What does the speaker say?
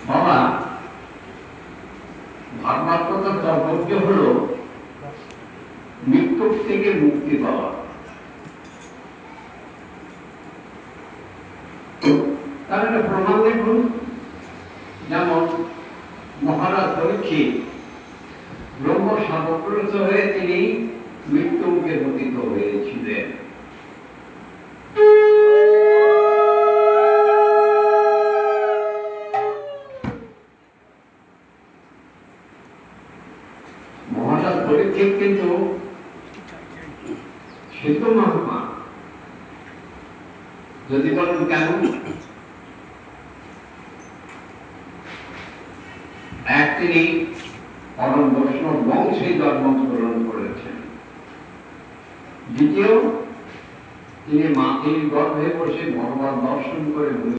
বাবা ধর্মাত্মতার তাৎপর্য হলো মৃত্যু থেকে মুক্তি পাওয়া। তার একটা প্রমাণ দেখুন, যেমন মহারাজ পরীক্ষিত ব্রহ্ম সাবপ্রত হয়ে তিনি মৃত্যু মুখে পতিত হয়েছিলেন। মহারাজ পরীক্ষিত কিন্তু সিদ্ধ মহাত্মা। যদি বলেন কেন? এক, তিনি পরম বৈষ্ণব বংশে জন্মগ্রহণ করেছেন। দ্বিতীয়, তিনি মাতৃর গর্ভে বসে ভগবান দর্শন করে